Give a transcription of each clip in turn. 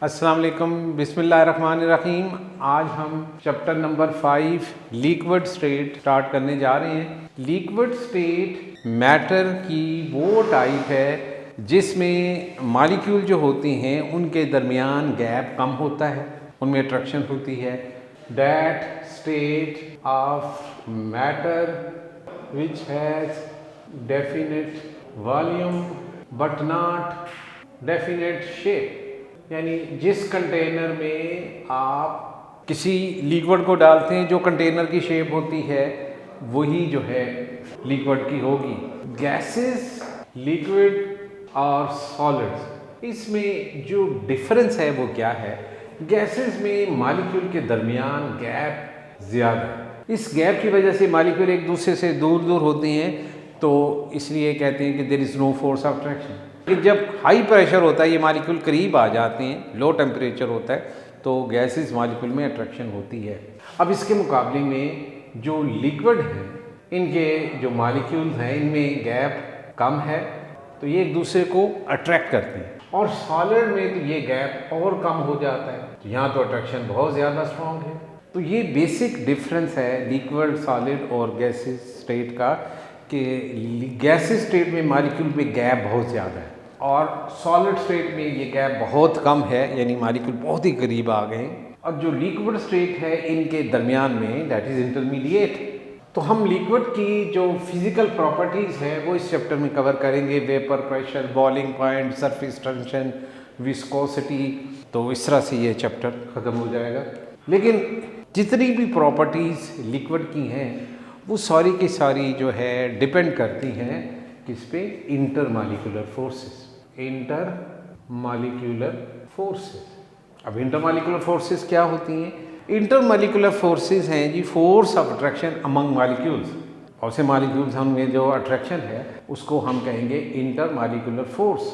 अस्सलाम वालेकुम, बिस्मिल्लाहिर्रहमानिर्रहीम। आज हम chapter number 5 liquid state start करने जा रहे हैं। लिक्विड स्टेट मैटर की वो टाइप है जिसमें मॉलिक्यूल जो होते हैं उनके दरमियान गैप कम होता है, उनमें अट्रैक्शन होती है। That state of matter which has definite volume but not definite shape, यानी जिस कंटेनर में आप किसी लिक्विड को डालते हैं जो कंटेनर की शेप होती है वही जो है लिक्विड की होगी। गैसेस, लिक्विड और सॉलिड्स, इसमें जो डिफरेंस है वो क्या है? गैसेस में मॉलिक्यूल के दरमियान गैप ज़्यादा है। इस गैप की वजह से मॉलिक्यूल एक दूसरे से दूर दूर होते हैं, तो इसलिए कहते हैं कि there is no force of attraction. जब हाई प्रेशर होता है, ये मॉलिक्यूल करीब आ जाते हैं, लो टेम्परेचर होता है, तो गैसेस मॉलिक्यूल में अट्रैक्शन होती है। अब इसके मुकाबले में जो लिक्विड हैं, इनके जो मॉलिक्यूल्स हैं इनमें गैप कम है, तो ये एक दूसरे को अट्रैक्ट करते हैं। और सॉलिड में तो ये गैप और कम हो जाता है, तो यहाँ तो अट्रैक्शन बहुत ज़्यादा स्ट्रॉन्ग है। तो ये बेसिक डिफरेंस है लिक्विड, सॉलिड और गैसेस स्टेट का, कि गैसेस स्टेट में मॉलिक्यूल में गैप बहुत ज़्यादा है और सॉलिड स्टेट में ये गैप बहुत कम है, यानी मॉलिक्यूल बहुत ही करीब आ गए। और जो लिक्विड स्टेट है इनके दरमियान में, दैट इज़ इंटरमीडिएट। तो हम लिक्विड की जो फिजिकल प्रॉपर्टीज़ हैं वो इस चैप्टर में कवर करेंगे। Vapour pressure, boiling point, surface tension, viscosity. तो इस तरह से ये चैप्टर ख़त्म हो जाएगा। लेकिन जितनी भी प्रॉपर्टीज़ लिक्विड की हैं वो सारी की सारी जो है डिपेंड करती हैं किस पे? Intermolecular forces. Intermolecular forces. अब इंटर मॉलिक्यूलर फोर्सेस क्या होती हैं? इंटर मॉलिक्यूलर फोर्सेस हैं जी force of attraction among molecules. और से मॉलिक्यूल्स उनमें जो अट्रैक्शन है उसको हम कहेंगे इंटर मॉलिक्यूलर फोर्स।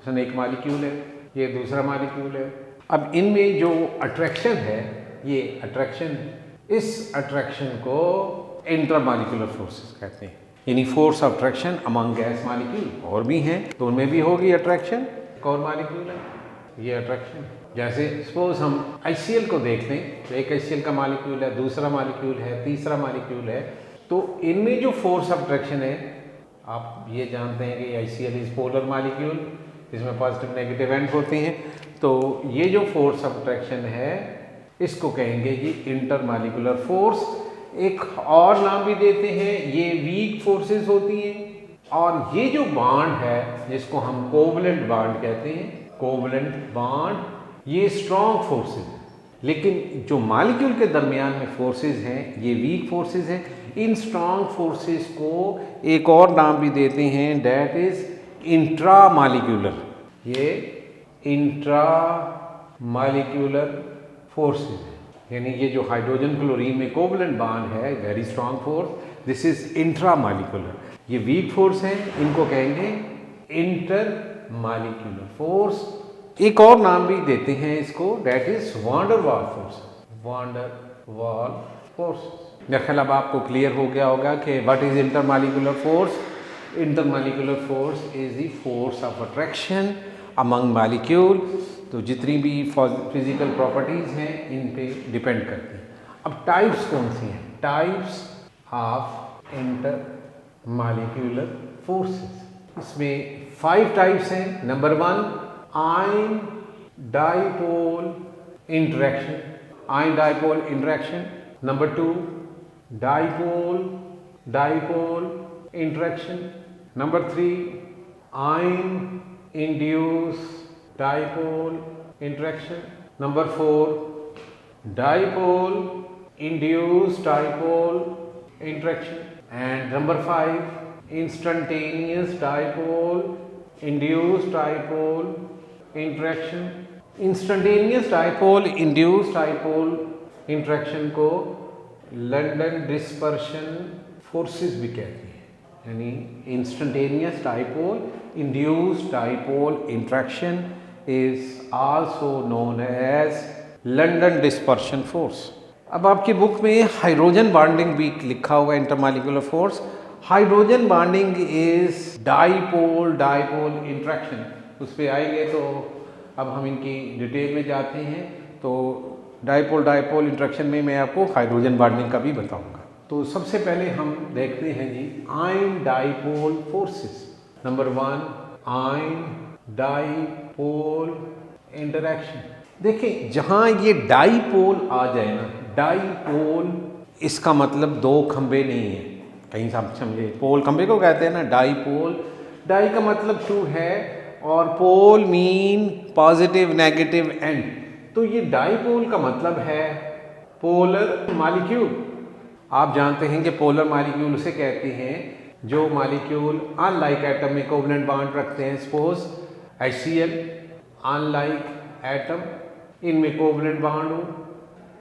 जैसे एक मॉलिक्यूल है, ये दूसरा मॉलिक्यूल है। अब इनमें जो अट्रैक्शन है ये अट्रैक्शन है, इस अट्रैक्शन को इंटर मॉलिक्यूलर फोर्सेस कहते हैं, यानी force of attraction among gas molecule. और भी हैं तो उनमें भी होगी अट्रैक्शन। एक और मॉलिक्यूल है, ये अट्रैक्शन। जैसे सपोज हम HCl को देखते हैं, तो एक HCl का मॉलिक्यूल है, दूसरा मॉलिक्यूल है, तीसरा मॉलिक्यूल है। तो इनमें जो फोर्स ऑफ अट्रैक्शन है, आप ये जानते हैं कि HCl इज पोलर मॉलिक्यूल, इसमें पॉजिटिव नेगेटिव एंड होते हैं। तो ये जो फोर्स ऑफ अट्रैक्शन है इसको कहेंगे जी इंटर मॉलिक्यूलर फोर्स। एक और नाम भी देते हैं, ये वीक फोर्सेस होती हैं। और ये जो बॉन्ड है जिसको हम कोवलेंट बॉन्ड कहते हैं, कोवलेंट बॉन्ड, ये स्ट्रॉन्ग फोर्सेस है। लेकिन जो मॉलिक्यूल के दरमियान में फोर्सेस हैं ये वीक फोर्सेस हैं। इन स्ट्रॉन्ग फोर्सेस को एक और नाम भी देते हैं, दैट इज इंट्रा मॉलिक्यूलर। ये इंट्रा मॉलिक्यूलर फोर्सेस है, यानी ये जो हाइड्रोजन क्लोरीन में कोवलेंट बॉन्ड है, very strong force, this is intra molecular. ये वीक फोर्स है, इनको कहेंगे इंटर मॉलिक्यूलर फोर्स। एक और नाम भी देते हैं इसको, दैट इज वान डर वाल फोर्स। वान डर वाल फोर्स। मेरा ख्याल अब आपको क्लियर हो गया होगा कि what is inter molecular force. Inter molecular force is the force of attraction among molecule. तो जितनी भी फिजिकल प्रॉपर्टीज़ हैं इन पे डिपेंड करती हैं। अब टाइप्स कौन सी हैं? Types of inter molecular forces, इसमें 5 टाइप्स हैं। Number 1, ion dipole interaction, ion dipole interaction. Number 2, dipole dipole interaction. Number 3, ion induce dipole interaction. Number 4, dipole induced dipole interaction. And number 5, instantaneous dipole induced dipole interaction. Instantaneous dipole induced dipole interaction को London dispersion forces भी कहते हैं, यानी instantaneous dipole induced dipole interaction is also known as London dispersion force. अब आपकी book में hydrogen bonding भी लिखा हुआ है, intermolecular force. Hydrogen bonding is dipole dipole interaction. उस पर आएंगे तो अब हम इनकी डिटेल में जाते हैं। तो डाइपोल डाइपोल इंटरेक्शन में मैं आपको हाइड्रोजन बॉन्डिंग का भी बताऊंगा। तो सबसे पहले हम देखते हैं जी ion dipole forces. Number 1 ion dipole interaction. देखिए जहाँ ये डाइपोल आ जाए ना, डाइपोल इसका मतलब दो खंबे नहीं है, कहीं सब समझे। पोल खंबे को कहते हैं ना, डाइपोल। डाई का मतलब टू है और पोल मीन पॉजिटिव नेगेटिव एंड। तो ये डाइपोल का मतलब है पोलर मॉलिक्यूल। आप जानते हैं कि पोलर मॉलिक्यूल उसे कहते हैं जो मॉलिक्यूल अनलाइक एटम में कोवलेंट बॉन्ड रखते हैं। सपोज HCl अनलाइक एटम, इनमें कोवलेंट बॉन्ड हो,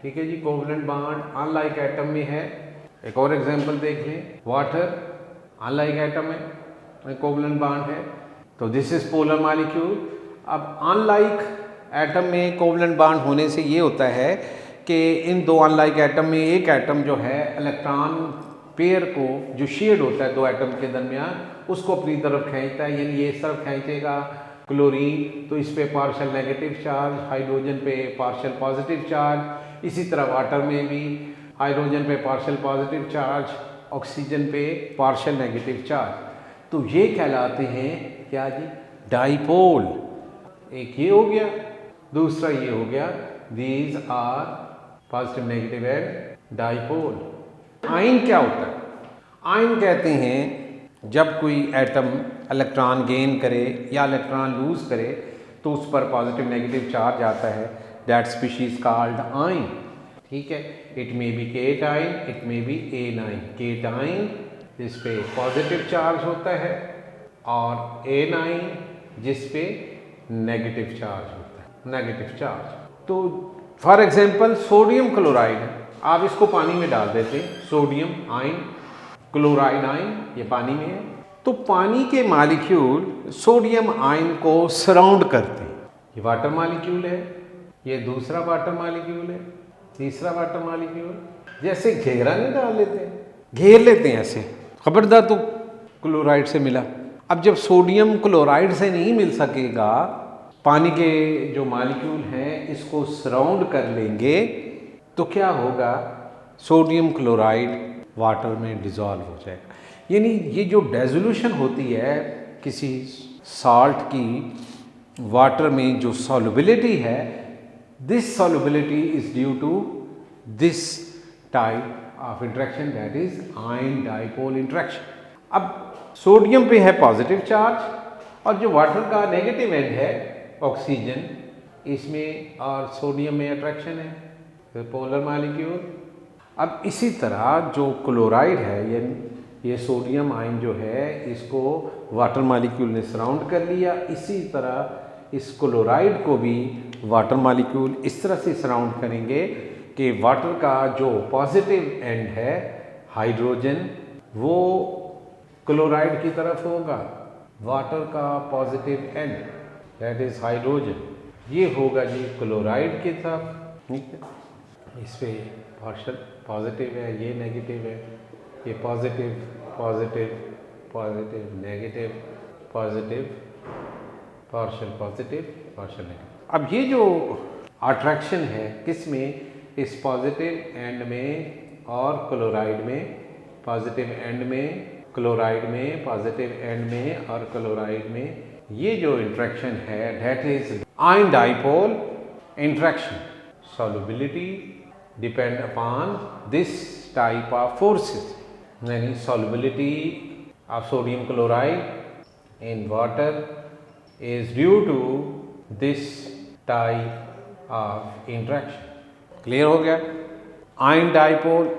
ठीक है जी, कोवलेंट बॉन्ड अनलाइक एटम में है। एक और एग्जांपल देख लें, वाटर अनलाइक एटम में कोवलेंट बॉन्ड है, तो दिस इज पोलर मॉलिक्यूल। अब अनलाइक एटम में कोवलेंट बॉन्ड होने से ये होता है कि इन दो अनलाइक एटम में एक एटम जो है इलेक्ट्रॉन पेयर को, जो शेड होता है दो एटम के दरमियान, उसको अपनी तरफ खींचता है। यानी ये इस तरफ खींचेगा क्लोरीन, तो इस पे पार्शियल नेगेटिव चार्ज, हाइड्रोजन पे पार्शियल पॉजिटिव चार्ज। इसी तरह वाटर में भी हाइड्रोजन पे पार्शियल पॉजिटिव चार्ज, ऑक्सीजन पे पार्शियल नेगेटिव चार्ज। तो ये कहलाते हैं क्या जी, डाइपोल। एक ये हो गया, दूसरा ये हो गया, these are positive negative and dipole. Ion क्या होता है? आयन कहते हैं जब कोई एटम इलेक्ट्रॉन गेन करे या इलेक्ट्रॉन लूज करे तो उस पर पॉजिटिव नेगेटिव चार्ज आता है, दैट स्पीशीज कॉल्ड आयन। ठीक है, it may be cation, it may be A9. Cation जिस पे पॉजिटिव चार्ज होता है और एनाइन जिस पे नेगेटिव चार्ज होता है, नेगेटिव चार्ज। तो फॉर एग्जांपल सोडियम क्लोराइड, आप इसको पानी में डाल देते, सोडियम आयन, क्लोराइड आयन, ये पानी में है, तो पानी के मॉलिक्यूल सोडियम आयन को सराउंड करते हैं। ये वाटर मॉलिक्यूल है, ये दूसरा वाटर मॉलिक्यूल है, तीसरा वाटर मॉलिक्यूल। जैसे घेरा नहीं डाल लेते, घेर लेते हैं ऐसे, खबरदार तो क्लोराइड से मिला। अब जब सोडियम क्लोराइड से नहीं मिल सकेगा, पानी के जो मॉलिक्यूल हैं इसको सराउंड कर लेंगे, तो क्या होगा, सोडियम क्लोराइड वाटर में डिज़ोल्व हो जाएगा। यानी ये जो डेजोल्यूशन होती है किसी साल्ट की वाटर में, जो सॉल्युबिलिटी है, this solubility is due to this type of interaction, that is ion dipole interaction. अब सोडियम पे है पॉजिटिव चार्ज और जो वाटर का नेगेटिव एंड है ऑक्सीजन, इसमें और सोडियम में अट्रैक्शन है, तो पोलर मॉलिक्यूल। अब इसी तरह जो क्लोराइड है, ये सोडियम आयन जो है इसको वाटर मॉलिक्यूल ने सराउंड कर लिया, इसी तरह इस क्लोराइड को भी वाटर मॉलिक्यूल इस तरह से सराउंड करेंगे कि वाटर का जो पॉजिटिव एंड है हाइड्रोजन, वो क्लोराइड की तरफ होगा, वाटर का positive and that is hydrogen, ये होगा जी क्लोराइड की तरफ। ठीक है, इस पे पार्शियल पॉजिटिव है, ये नेगेटिव है, ये positive positive positive negative positive partial positive partial negative. अब ये जो अट्रैक्शन है किस में, इस पॉजिटिव एंड में और क्लोराइड में, पॉजिटिव एंड में क्लोराइड में, पॉजिटिव एंड में और क्लोराइड में, ये जो इंटरेक्शन है that is ion dipole interaction. Solubility depend upon this type of forces, यानी solubility of sodium chloride in water is due to this type of interaction. Clear हो गया, आयन डाइपोल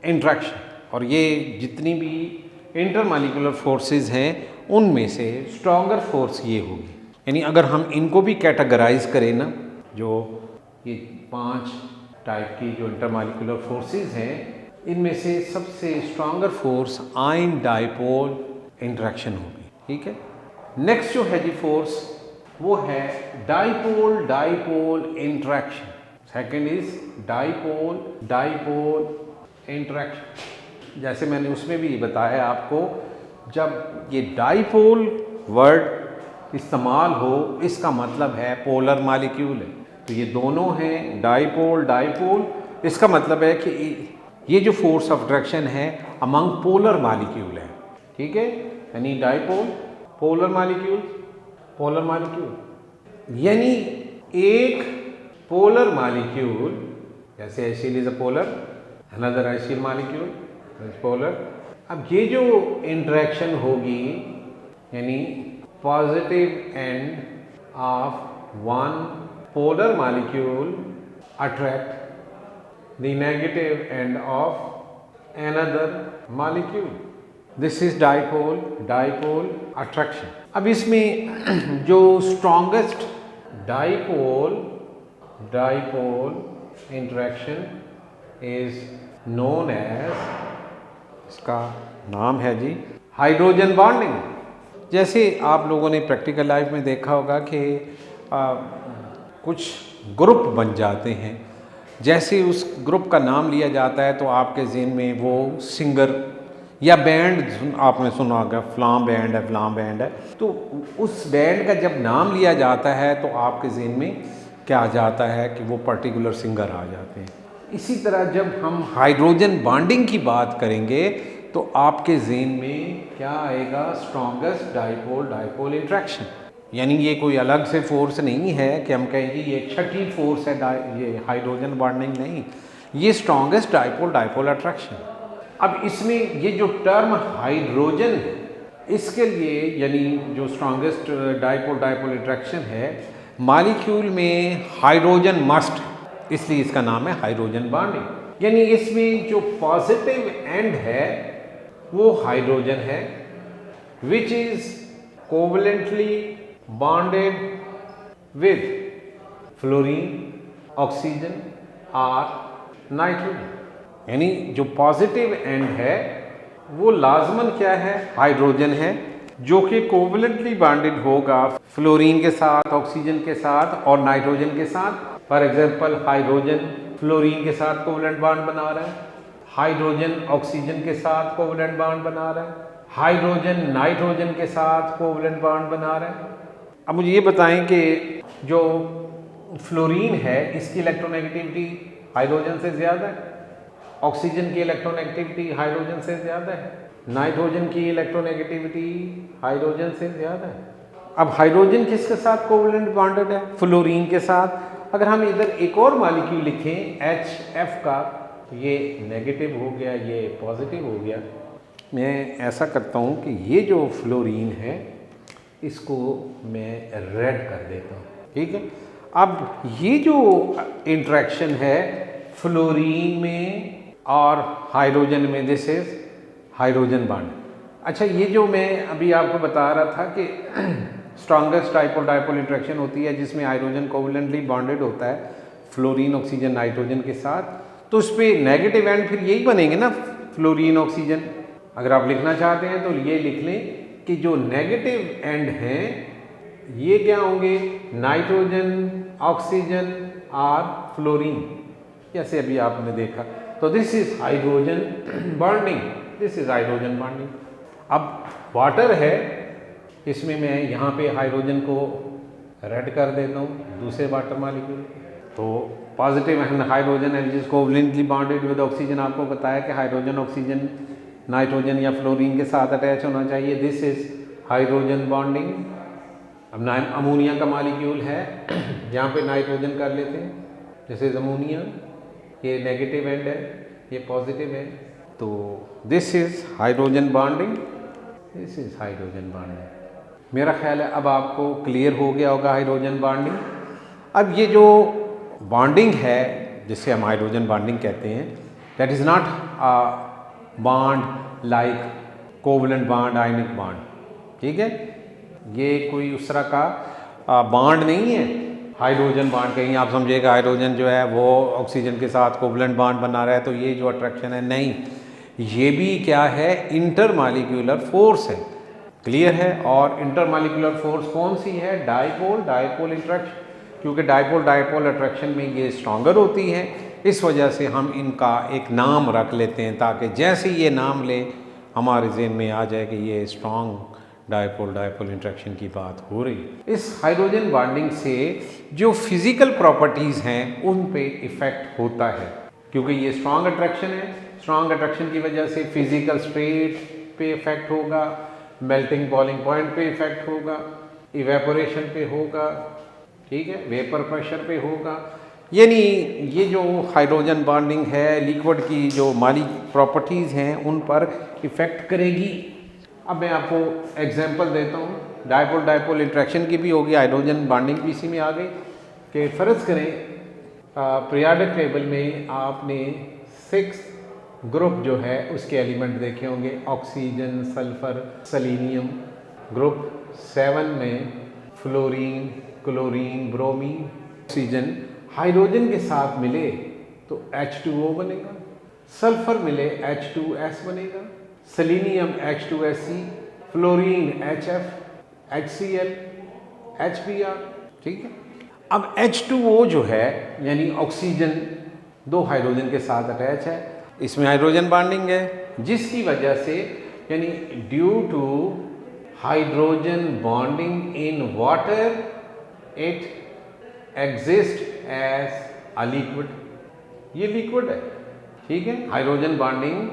इंट्रैक्शन। और ये जितनी भी इंटरमॉलिक्यूलर फोर्सेस हैं उनमें से स्ट्रॉन्गर फोर्स ये होगी। यानी अगर हम इनको भी कैटेगराइज करें ना, जो ये 5 टाइप की जो इंटरमॉलिक्यूलर फोर्सेस हैं, इनमें से सबसे stronger force ion dipole interaction होगी। ठीक है, नेक्स्ट जो है जी फोर्स, वो है dipole dipole interaction. Second is dipole dipole interaction. जैसे मैंने उसमें भी बताया आपको, जब ये डाइपोल वर्ड इस्तेमाल हो, इसका मतलब है पोलर मालिक्यूल है। तो ये दोनों हैं डाइपोल डाइपोल, इसका मतलब है कि ये जो फोर्स ऑफ अट्रैक्शन है अमंग पोलर मालिक्यूल है, ठीक है। यानी dipole polar molecule, polar molecule यानी एक पोलर मालिक्यूल, जैसे acid is a polar, another acid molecule is polar. अब ये जो इंटरेक्शन होगी यानी positive end of one polar molecule attract the negative end of another molecule. This is dipole attraction. अब इसमें जो strongest dipole interaction is known as, इसका नाम है जी हाइड्रोजन बॉन्डिंग। जैसे आप लोगों ने प्रैक्टिकल लाइफ में देखा होगा कि कुछ ग्रुप बन जाते हैं, जैसे उस ग्रुप का नाम लिया जाता है तो आपके ज़हन में वो सिंगर या बैंड आपने सुना होगा, फ्लाम बैंड है, फ्लाम बैंड है। तो उस बैंड का जब नाम लिया जाता है तो आपके ज़हन में क्या आ जाता है कि वो पर्टिकुलर सिंगर आ जाते हैं। इसी तरह जब हम हाइड्रोजन बॉन्डिंग की बात करेंगे तो आपके ज़हन में क्या आएगा, स्ट्रॉन्गेस्ट डाइपोल इंट्रैक्शन। यानी ये कोई अलग से फोर्स नहीं है कि हम कहेंगे ये छठी फोर्स है, ये हाइड्रोजन बॉन्डिंग नहीं, ये स्ट्रॉन्गेस्ट डाइपोल अट्रैक्शन। अब इसमें ये जो टर्म हाइड्रोजन है, इसके लिए यानी जो स्ट्रॉन्गेस्ट डाइपोल अट्रैक्शन है, मॉलिक्यूल में हाइड्रोजन मस्ट, इसलिए इसका नाम है हाइड्रोजन बॉन्डिंग। यानी इसमें जो पॉजिटिव एंड है वो हाइड्रोजन है, which is covalently bonded with fluorine, oxygen और नाइट्रोजन। यानी जो पॉजिटिव एंड है वो लाजमन क्या है, हाइड्रोजन है, जो कि कोवलेंटली बॉन्डेड होगा फ्लोरीन के साथ, ऑक्सीजन के साथ और नाइट्रोजन के साथ। फॉर एग्जांपल हाइड्रोजन फ्लोरीन के साथ कोवलेंट बॉन्ड बना रहा है, हाइड्रोजन ऑक्सीजन के साथ कोवलेंट बॉन्ड बना रहा है, हाइड्रोजन नाइट्रोजन के साथ कोवलेंट बॉन्ड बना रहा है। अब मुझे ये बताएं कि जो फ्लोरीन है इसकी इलेक्ट्रोनेगेटिविटी हाइड्रोजन से ज़्यादा है, ऑक्सीजन की इलेक्ट्रोनेगेटिविटी हाइड्रोजन से ज़्यादा है, नाइट्रोजन की इलेक्ट्रोनेगेटिविटी हाइड्रोजन से ज़्यादा है। अब हाइड्रोजन किसके साथ कोवलेंट बॉन्डेड है, फ्लोरीन के साथ। अगर हम इधर एक और मॉलिक्यूल लिखें HF का, ये नेगेटिव हो गया, ये पॉजिटिव हो गया। मैं ऐसा करता हूँ कि ये जो फ्लोरीन है इसको मैं रेड कर देता हूँ, ठीक है। अब ये जो इंट्रैक्शन है फ्लोरीन में और हाइड्रोजन में, दिस इज हाइड्रोजन बॉन्ड। अच्छा, ये जो मैं अभी आपको बता रहा था कि स्ट्रॉन्गेस्ट डाइपोल इंट्रैक्शन होती है जिसमें हाइड्रोजन कोवलेंटली बॉन्डेड होता है फ्लोरीन, ऑक्सीजन, नाइट्रोजन के साथ, तो उस पर नेगेटिव एंड फिर यही बनेंगे ना, फ्लोरीन, ऑक्सीजन। अगर आप लिखना चाहते हैं तो ये लिख लें कि जो नेगेटिव एंड हैं ये क्या होंगे, नाइट्रोजन, ऑक्सीजन और फ्लोरीन, जैसे अभी आपने देखा। तो this is hydrogen bonding, this is hydrogen bonding. अब वाटर है, इसमें मैं यहाँ पे हाइड्रोजन को रेड कर देता हूँ दूसरे वाटर मॉलिक्यूल। तो पॉजिटिव हाइड्रोजन है which is covalently bonded with oxygen. आपको बताया कि हाइड्रोजन ऑक्सीजन नाइट्रोजन या फ्लोरीन के साथ अटैच होना चाहिए, दिस इज हाइड्रोजन बॉन्डिंग। अब अमोनिया का मॉलिक्यूल है, यहाँ पे नाइट्रोजन कर लेते हैं, दिस इज अमोनिया, ये नेगेटिव एंड है, ये पॉजिटिव है, तो this is hydrogen bonding, this is hydrogen bonding. मेरा ख्याल है अब आपको क्लियर हो गया होगा हाइड्रोजन बॉन्डिंग। अब ये जो बॉन्डिंग है जिसे हम हाइड्रोजन बॉन्डिंग कहते हैं, that is not bond like covalent bond, ionic bond, ठीक है। ये कोई उस तरह का बॉन्ड नहीं है हाइड्रोजन बॉन्ड। कहीं आप समझिएगा हाइड्रोजन जो है वो ऑक्सीजन के साथ कोवलेंट बॉन्ड बना रहा है तो ये जो अट्रैक्शन है, नहीं, ये भी क्या है, इंटरमॉलिक्यूलर फोर्स है, क्लियर है। और इंटरमॉलिक्यूलर फोर्स कौन सी है, डाइपोल इंट्रैक्शन, क्योंकि डाइपोल अट्रैक्शन में ये स्ट्रॉन्गर होती है, इस वजह से हम इनका एक नाम रख लेते हैं ताकि जैसे ये नाम ले हमारे ज़हन में आ जाए कि ये स्ट्रॉन्ग डायपोल डायपोल इंटरेक्शन की बात हो रही है। इस हाइड्रोजन बॉन्डिंग से जो फिजिकल प्रॉपर्टीज़ हैं उन पे इफ़ेक्ट होता है, क्योंकि ये स्ट्रॉन्ग अट्रैक्शन है। स्ट्रॉन्ग अट्रैक्शन की वजह से फिजिकल स्टेट पे इफ़ेक्ट होगा, मेल्टिंग बॉइलिंग पॉइंट पे इफ़ेक्ट होगा, इवेपोरेशन पे होगा, ठीक है, वेपर प्रेशर पे होगा। यानी ये जो हाइड्रोजन बॉन्डिंग है लिक्विड की जो माली प्रॉपर्टीज़ हैं उन पर इफ़ेक्ट करेगी। अब मैं आपको एग्जांपल देता हूँ। डायपोल डायपोल इंटरेक्शन की भी होगी, हाइड्रोजन बॉन्डिंग भी इसी में आ गई कि फ़र्ज़ करें पीरियोडिक टेबल में आपने 6 ग्रुप जो है उसके एलिमेंट देखे होंगे, ऑक्सीजन, सल्फ़र, सेलेनियम। ग्रुप 7 में fluorine, chlorine, bromine. Oxygen hydrogen के साथ मिले तो H2O बनेगा, सल्फ़र मिले H2S बनेगा, selenium H2SE, fluorine HF, HCl, HBr, ठीक है। अब H2O जो है यानी ऑक्सीजन 2 हाइड्रोजन के साथ अटैच है, इसमें हाइड्रोजन बॉन्डिंग है, जिसकी वजह से यानी due to hydrogen bonding in water it exist as a liquid. ये लिक्विड है, ठीक है। हाइड्रोजन बॉन्डिंग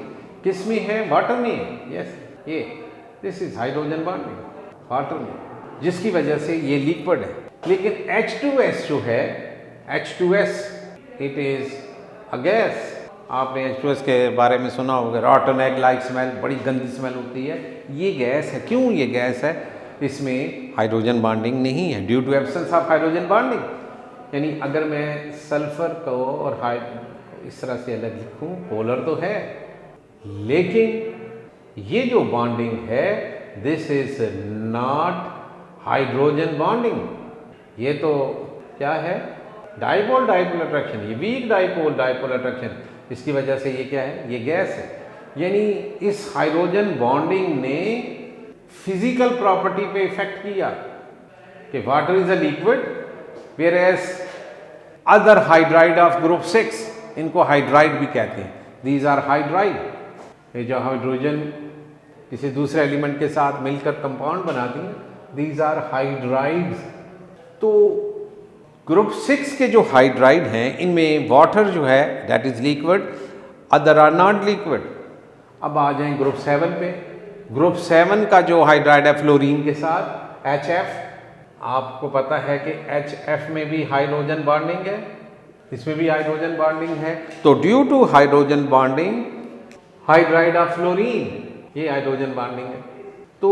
किस में है? वाटर में है। यस, ये this is hydrogen bonding water में, जिसकी वजह से ये लिक्विड है। लेकिन H2S जो है, H2S it is a gas. आपने H2S के बारे में सुना होगा, रॉटन एग लाइक स्मेल, बड़ी गंदी स्मेल होती है। ये गैस है। क्यों ये गैस है? इसमें हाइड्रोजन बॉन्डिंग नहीं है, due to absence of hydrogen bonding. यानी अगर मैं सल्फर को और इस तरह से अलग लिखूं, पोलर तो है, लेकिन ये जो बॉन्डिंग है this is not hydrogen bonding. ये तो क्या है? Dipole dipole attraction. ये वीक डायपोल डायपोल अट्रैक्शन, इसकी वजह से ये क्या है? ये गैस है। यानी इस हाइड्रोजन बॉन्डिंग ने फिजिकल प्रॉपर्टी पे इफेक्ट किया कि water is a liquid, whereas other hydride of group 6, इनको हाइड्राइड भी कहते हैं, दीज आर हाइड्राइड। ये जो हाइड्रोजन किसी दूसरे एलिमेंट के साथ मिलकर कंपाउंड बनाती हैं, दीज आर हाइड्राइड्स। तो ग्रुप 6 के जो हाइड्राइड हैं इनमें वाटर जो है that is liquid, other are not liquid. अब आ जाएं ग्रुप 7 पे। ग्रुप 7 का जो हाइड्राइड है फ्लोरीन के साथ HF, आपको पता है कि HF में भी हाइड्रोजन बॉन्डिंग है, इसमें भी हाइड्रोजन बॉन्डिंग है। तो due to hydrogen bonding hydride of fluorine, ये हाइड्रोजन बॉन्डिंग है। तो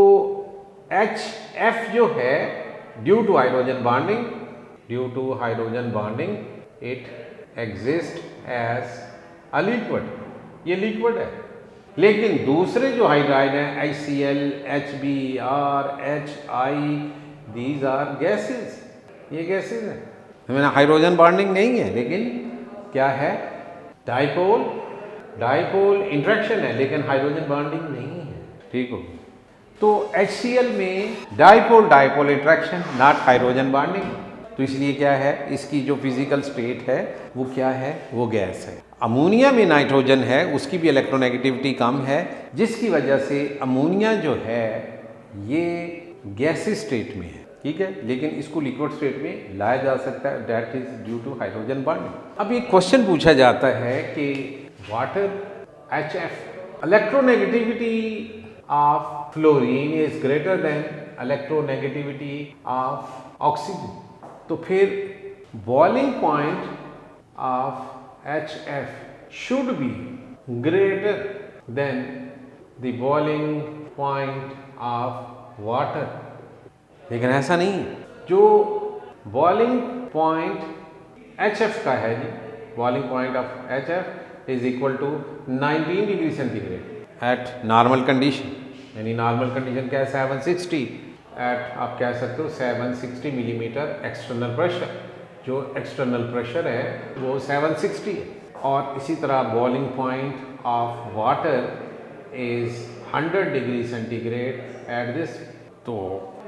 HF जो है due to hydrogen bonding, due to hydrogen bonding it exist as a liquid. ये लिक्विड है। लेकिन दूसरे जो हाइड्राइड हैं HCl, HBr, HI, these are gases. ये गैसेस हैं, इनमें हाइड्रोजन बॉन्डिंग नहीं है, लेकिन क्या है? डायपोल डायपोल इंटरेक्शन है, लेकिन हाइड्रोजन बॉन्डिंग नहीं है, ठीक हो। तो HCl में dipole dipole interaction, not hydrogen bonding. तो इसलिए क्या है, इसकी जो फिजिकल स्टेट है वो क्या है? वो गैस है। अमोनिया में नाइट्रोजन है, उसकी भी इलेक्ट्रोनेगेटिविटी कम है, जिसकी वजह से अमोनिया जो है ये गैसी स्टेट में है, ठीक है। लेकिन इसको लिक्विड स्टेट में लाया जा सकता है, that is due to hydrogen bonding. अब ये क्वेश्चन पूछा जाता है कि water HF electronegativity of fluorine is greater than electronegativity of oxygen. तो फिर boiling point of HF should be greater than the boiling point of water। लेकिन ऐसा नहीं है। जो boiling point HF का है जी, boiling point of HF is equal to 19 degree centigrade at normal condition। यानी नॉर्मल कंडीशन क्या है? 760 एट, आप कह सकते हो 760 मिलीमीटर एक्सटर्नल प्रेशर। जो एक्सटर्नल प्रेशर है वो 760 है। और इसी तरह boiling point of water is 100 degree centigrade at this. तो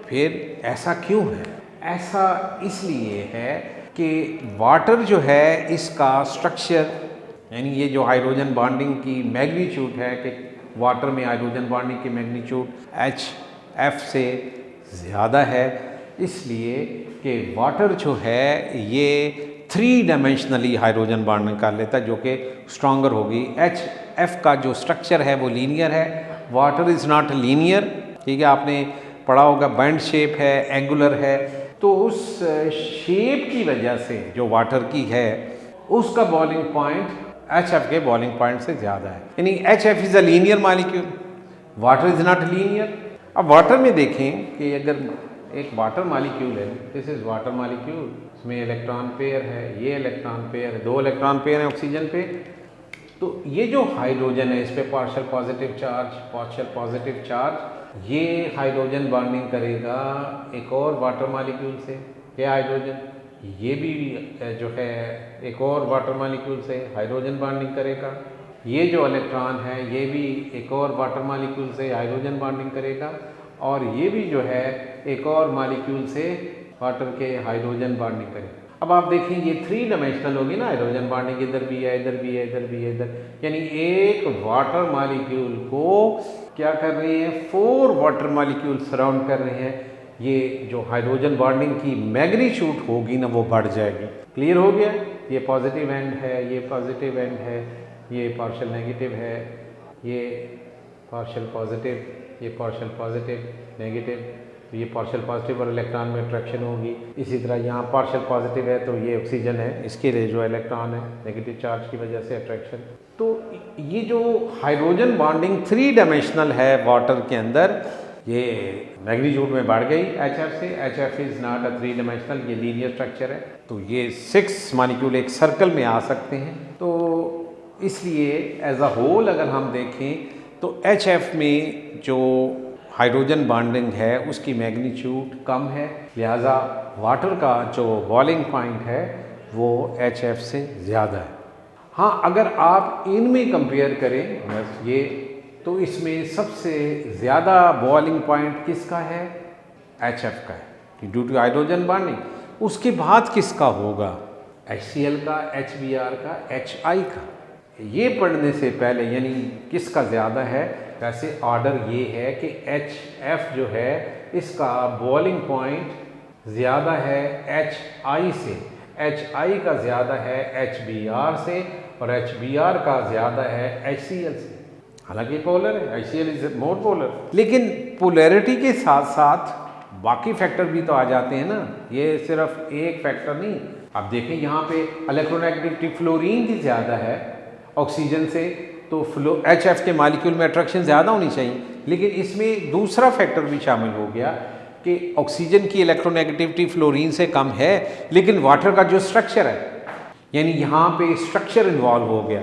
फिर ऐसा क्यों है? ऐसा इसलिए है कि वाटर जो है इसका स्ट्रक्चर, यानी ये जो हाइड्रोजन बॉन्डिंग की मैग्नीट्यूड है कि वाटर में हाइड्रोजन बॉन्डिंग की मैग्नीट्यूड H F से ज़्यादा है, इसलिए कि वाटर जो है ये 3 डायमेंशनली हाइड्रोजन बॉन्डिंग कर लेता है, जो कि स्ट्रॉन्गर होगी। HF का जो स्ट्रक्चर है वो लीनियर है, वाटर इज़ नॉट लीनियर। ठीक है, आपने पढ़ा होगा बैंड शेप है, एंगुलर है, तो उस शेप की वजह से जो वाटर की है उसका बॉइलिंग पॉइंट HF के बॉइलिंग पॉइंट से ज़्यादा है, यानी HF is a linear molecule, water is not linear. अब वाटर में देखें कि अगर एक वाटर मॉलिक्यूल है, दिस इज़ वाटर मॉलिक्यूल, इसमें इलेक्ट्रॉन पेयर है, ये इलेक्ट्रॉन पेयर है, 2 इलेक्ट्रॉन पेयर हैं ऑक्सीजन पे, तो ये जो हाइड्रोजन है इस पे पार्शियल पॉजिटिव चार्ज, ये हाइड्रोजन बॉन्डिंग करेगा एक और वाटर मॉलिक्यूल से, ये हाइड्रोजन, ये भी जो है एक और वाटर मॉलिक्यूल से हाइड्रोजन बॉन्डिंग करेगा, ये जो इलेक्ट्रॉन है ये भी एक और वाटर मॉलिक्यूल से हाइड्रोजन बॉन्डिंग करेगा, और ये भी जो है एक और मॉलिक्यूल से वाटर के हाइड्रोजन बॉन्डिंग करेगा। अब आप देखें ये 3 डायमेंशनल होगी ना हाइड्रोजन बॉन्डिंग, इधर भी है, इधर भी है, इधर भी है, इधर, यानी एक वाटर मॉलिक्यूल को क्या कर रहे हैं, 4 वाटर मॉलिक्यूल सराउंड कर रहे हैं। ये जो हाइड्रोजन बॉन्डिंग की मैग्नीट्यूड होगी ना वो बढ़ जाएगी। क्लियर हो गया? ये पॉजिटिव एंड है, ये पॉजिटिव एंड है, ये पार्शियल नेगेटिव है, ये पार्शियल पॉजिटिव, ये पार्शियल पॉजिटिव नेगेटिव, तो ये पार्शियल पॉजिटिव और इलेक्ट्रॉन में अट्रैक्शन होगी। इसी तरह यहाँ पार्शियल पॉजिटिव है तो ये ऑक्सीजन है, इसके लिए जो इलेक्ट्रॉन है नेगेटिव चार्ज की वजह से अट्रैक्शन। तो ये जो हाइड्रोजन बॉन्डिंग 3 डायमेंशनल है वाटर के अंदर, ये मैग्नीट्यूड में बढ़ गई HF से। HF is not a 3 dimensional, ये लीनियर स्ट्रक्चर है, तो ये 6 मॉलिक्यूल एक सर्कल में आ सकते हैं। तो इसलिए एज अ होल अगर हम देखें तो HF में जो हाइड्रोजन बॉन्डिंग है उसकी मैग्नीट्यूड कम है, लिहाजा वाटर का जो बॉइलिंग पॉइंट है वो HF से ज़्यादा है। हाँ, अगर आप इनमें कंपेयर करें बस ये, तो इसमें सबसे ज़्यादा बॉइलिंग पॉइंट किसका है? HF का है, ड्यू टू हाइड्रोजन बॉन्डिंग। उसके बाद किसका होगा? HCl का, HBr का, HI का। ये पढ़ने से पहले यानी किसका ज़्यादा है, वैसे ऑर्डर ये है कि HF जो है इसका बॉइलिंग पॉइंट ज़्यादा है HI से, HI का ज़्यादा है HBr से, और HBr का ज़्यादा है HCl से। हालांकि पोलर है, HCl इज मोर पोलर, लेकिन पोलैरिटी के साथ साथ बाकी फैक्टर भी तो आ जाते हैं ना, ये सिर्फ एक फैक्टर नहीं। आप देखें यहाँ पे इलेक्ट्रोनेगेटिविटी फ्लोरीन की ज़्यादा है ऑक्सीजन से, तो HF के मॉलिक्यूल में अट्रैक्शन ज़्यादा होनी चाहिए, लेकिन इसमें दूसरा फैक्टर भी शामिल हो गया कि ऑक्सीजन की इलेक्ट्रोनेगेटिविटी फ्लोरीन से कम है, लेकिन वाटर का जो स्ट्रक्चर है, यानी यहाँ पे स्ट्रक्चर इन्वॉल्व हो गया,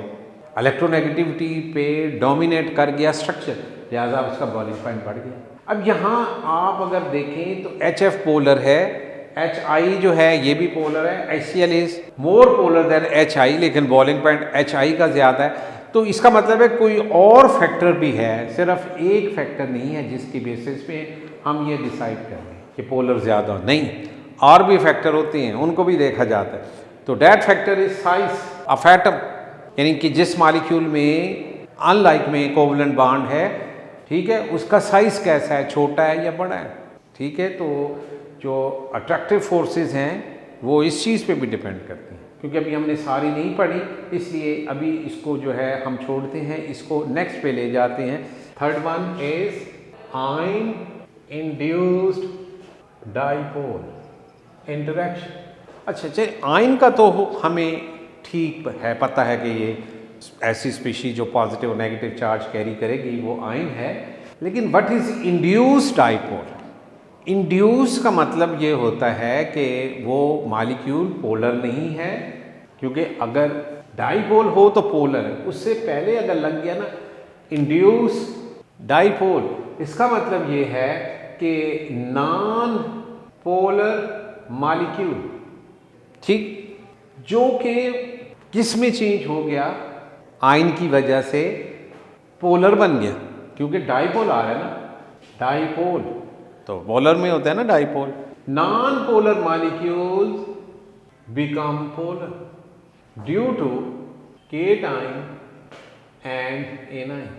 इलेक्ट्रोनेगेटिविटी पे डोमिनेट कर गया स्ट्रक्चर, लिहाजा उसका बॉइलिंग पॉइंट बढ़ गया। अब यहाँ आप अगर देखें तो HF पोलर है, HI जो है ये भी पोलर है, HCl is more polar than HI, लेकिन बॉइलिंग पॉइंट HI का ज़्यादा है। तो इसका मतलब है कोई और फैक्टर भी है, सिर्फ एक फैक्टर नहीं है जिसकी बेसिस पे हम ये डिसाइड कर लें कि पोलर ज़्यादा हो, नहीं, और भी फैक्टर होते हैं, उनको भी देखा जाता है। तो that factor is size of atom, यानी कि जिस मॉलिक्यूल में अनलाइक में कोवलेंट बॉन्ड है, ठीक है, उसका साइज़ कैसा है, छोटा है या बड़ा है। ठीक है, तो जो अट्रैक्टिव फोर्सेस हैं वो इस चीज़ पे भी डिपेंड करती हैं, क्योंकि अभी हमने सारी नहीं पढ़ी, इसलिए अभी इसको जो है हम छोड़ते हैं, इसको नेक्स्ट पे ले जाते हैं। Third one is ion induced dipole interaction. अच्छा, आयन का तो हमें ठीक है, पता है कि ये ऐसी स्पीशीज जो पॉजिटिव और नेगेटिव चार्ज कैरी करेगी वो आयन है, लेकिन what is induced dipole? Induce का मतलब ये होता है कि वो मॉलिक्यूल पोलर नहीं है, क्योंकि अगर डाइपोल हो तो पोलर है, उससे पहले अगर लग गया ना इंड्यूस डाइपोल, इसका मतलब ये है कि नॉन पोलर मॉलिक्यूल, ठीक, जो कि किस में चेंज हो गया, आयन की वजह से पोलर बन गया, क्योंकि डाइपोल आ रहा है ना, डाइपोल तो पोलर में होता है ना dipole. Non polar molecules become polar due to cation and anion.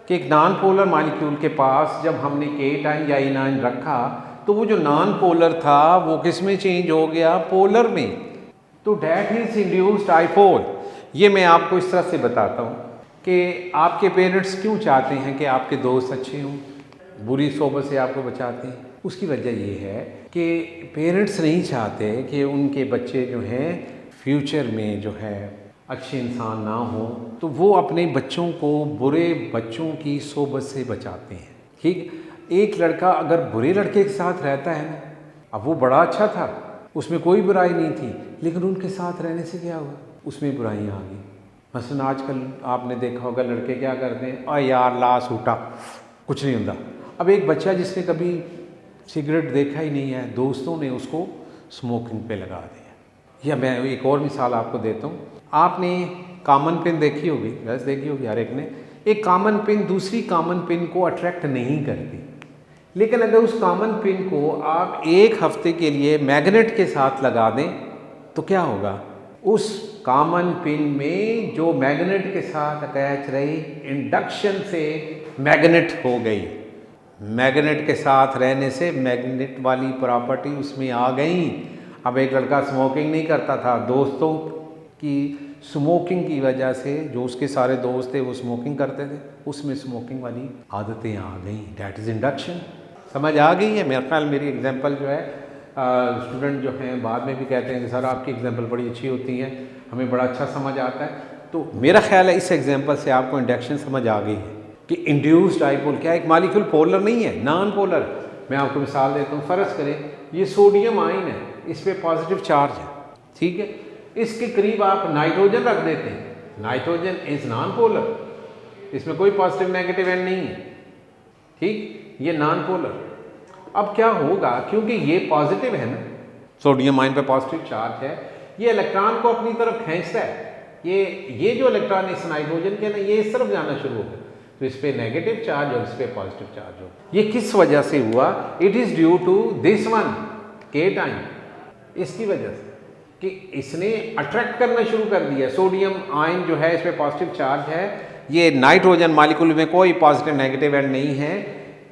कि एक नॉन पोलर मॉलिक्यूल के पास जब हमने K या एनाइन रखा तो वो जो नॉन पोलर था वो किस में चेंज हो गया, पोलर में। तो डैट इज इंड्यूस्ड डाइपोल। ये मैं आपको इस तरह से बताता हूँ कि आपके पेरेंट्स क्यों चाहते हैं कि आपके दोस्त अच्छे हों, बुरी सोबत से आपको बचाते हैं। उसकी वजह ये है कि पेरेंट्स नहीं चाहते कि उनके बच्चे जो हैं फ्यूचर में जो है अच्छे इंसान ना हो, तो वो अपने बच्चों को बुरे बच्चों की सोबत से बचाते हैं। ठीक, एक लड़का अगर बुरे लड़के के साथ रहता है ना, अब वो बड़ा अच्छा था, उसमें कोई बुराई नहीं थी, लेकिन उनके साथ रहने से क्या हुआ, उसमें बुराइयाँ आ गई। मसलन आजकल आपने देखा होगा लड़के क्या करते हैं, आ यार ला सूटा कुछ नहीं होता। अब एक बच्चा जिसने कभी सिगरेट देखा ही नहीं है, दोस्तों ने उसको स्मोकिंग पे लगा दिया। या मैं एक और मिसाल आपको देता हूँ, आपने कॉमन पिन देखी होगी, वैसे देखी होगी हर एक ने। एक कॉमन पिन दूसरी कॉमन पिन को अट्रैक्ट नहीं करती, लेकिन अगर उस कॉमन पिन को आप एक हफ्ते के लिए मैग्नेट के साथ लगा दें तो क्या होगा, उस कॉमन पिन में जो मैग्नेट के साथ अटैच रही इंडक्शन से मैग्नेट हो गई। मैग्नेट के साथ रहने से मैग्नेट वाली प्रॉपर्टी उसमें आ गई। अब एक लड़का स्मोकिंग नहीं करता था, दोस्तों की स्मोकिंग की वजह से जो उसके सारे दोस्त थे वो स्मोकिंग करते थे, उसमें स्मोकिंग वाली आदतें आ गई। That is induction. समझ आ गई है? मेरा ख्याल मेरी एग्जांपल जो है स्टूडेंट जो हैं बाद में भी कहते हैं कि सर आपकी एग्जांपल बड़ी अच्छी होती है, हमें बड़ा अच्छा समझ आता है। तो मेरा ख्याल है इस एग्जांपल से आपको इंडक्शन समझ आ गई है कि इंड्यूस्ड डाइपोल क्या, एक मॉलिक्यूल पोलर नहीं है, नॉन पोलर। मैं आपको मिसाल देता हूँ, फ़र्ज़ करें ये सोडियम आयन है, इस पर पॉजिटिव चार्ज है, ठीक है। इसके करीब आप नाइट्रोजन रख देते हैं, नाइट्रोजन इज़ नॉन पोलर, इसमें कोई पॉजिटिव नेगेटिव एंड नहीं है, ठीक, ये नॉन पोलर। अब क्या होगा, क्योंकि ये पॉजिटिव है ना, सोडियम आयन पे पॉजिटिव चार्ज है, ये इलेक्ट्रॉन को अपनी तरफ खींचता है। ये जो इलेक्ट्रॉन इस नाइट्रोजन के ना, ये इस तरफ जाना शुरू हो गया, तो इस पे नेगेटिव चार्ज और इस पे पॉजिटिव चार्ज हो। ये किस वजह से हुआ? It is due to this one K time, इसकी वजह से कि इसने अट्रैक्ट करना शुरू कर दिया। सोडियम आयन जो है इस पे पॉजिटिव चार्ज है, ये नाइट्रोजन मॉलिक्यूल में कोई पॉजिटिव नेगेटिव एंड नहीं है।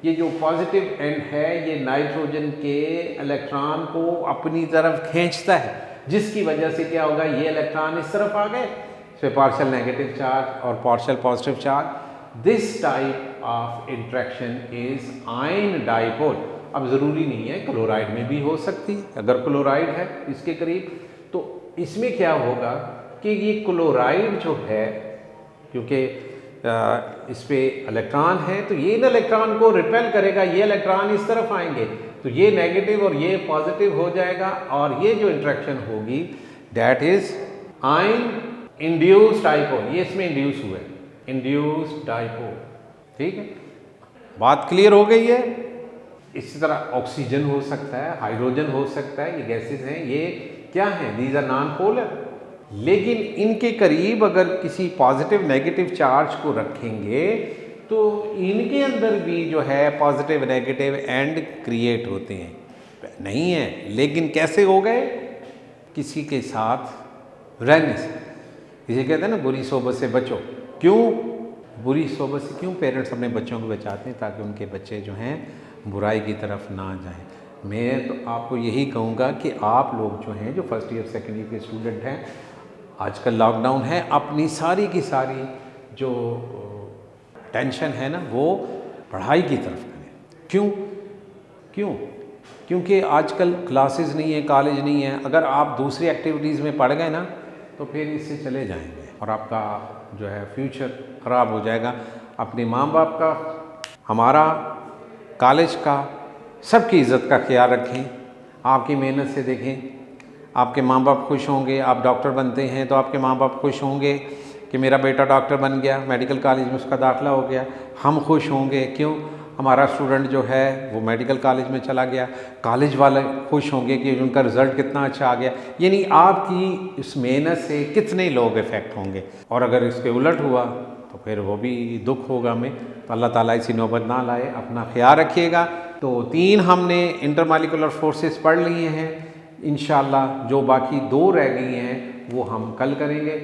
ये जो पॉजिटिव एंड है ये नाइट्रोजन के इलेक्ट्रॉन को अपनी तरफ खींचता है, जिसकी वजह से क्या होगा, ये इलेक्ट्रॉन इस तरफ आ गए, इस पे पार्शियल नेगेटिव चार्ज और partial positive charge. This type of interaction is ion dipole. अब ज़रूरी नहीं है, क्लोराइड में भी हो सकती है। अगर क्लोराइड है इसके करीब तो इसमें क्या होगा कि ये क्लोराइड जो है, क्योंकि इस पे इलेक्ट्रॉन है तो ये इलेक्ट्रॉन को रिपेल करेगा, ये इलेक्ट्रॉन इस तरफ आएंगे तो ये नेगेटिव और ये पॉजिटिव हो जाएगा, और ये जो इंट्रैक्शन होगी that is ion induced dipole. ये इसमें इंड्यूस हुआ है, इंड्यूस्ड डाइपोल, ठीक है। बात क्लियर हो गई है? इसी तरह ऑक्सीजन हो सकता है, हाइड्रोजन हो सकता है, ये गैसेस हैं, ये क्या हैं, दीज आर नॉन पोलर। लेकिन इनके करीब अगर किसी पॉजिटिव नेगेटिव चार्ज को रखेंगे तो इनके अंदर भी जो है पॉजिटिव नेगेटिव एंड क्रिएट होते हैं। नहीं है, लेकिन कैसे हो गए? किसी के साथ रहने से। इसे कहते हैं ना बुरी सोबत से बचो। क्यों बुरी सोबत से, क्यों पेरेंट्स अपने बच्चों को बचाते हैं? ताकि उनके बच्चे जो हैं बुराई की तरफ ना जाएं। मैं तो आपको यही कहूँगा कि आप लोग जो हैं, जो फर्स्ट ईयर सेकेंड ईयर के स्टूडेंट हैं, आजकल लॉकडाउन है, अपनी सारी की सारी जो टेंशन है ना वो पढ़ाई की तरफ करें। क्यों? क्योंकि आजकल क्लासेस नहीं है, कॉलेज नहीं है। अगर आप दूसरी एक्टिविटीज़ में पढ़ गए ना तो फिर इससे चले जाएंगे और आपका जो है फ्यूचर ख़राब हो जाएगा। अपने माँ बाप का, हमारा, कॉलेज का, सबकी इज़्ज़त का ख्याल रखें। आपकी मेहनत से देखें, आपके माँ बाप खुश होंगे। आप डॉक्टर बनते हैं तो आपके माँ बाप खुश होंगे कि मेरा बेटा डॉक्टर बन गया, मेडिकल कॉलेज में उसका दाखिला हो गया। हम खुश होंगे, क्यों? हमारा स्टूडेंट जो है वो मेडिकल कॉलेज में चला गया। कॉलेज वाले खुश होंगे कि उनका रिज़ल्ट कितना अच्छा आ गया। यानी आपकी इस मेहनत से कितने लोग इफ़ेक्ट होंगे। और अगर इसके उलट हुआ तो फिर वो भी दुख होगा हमें। तो अल्लाह ताला इसी नौबत ना लाए। अपना ख्याल रखिएगा। तो 3 हमने इंटरमॉलिक्यूलर फोर्सेस पढ़ लिए हैं। इंशाअल्लाह जो बाकी 2 रह गई हैं वो हम कल करेंगे।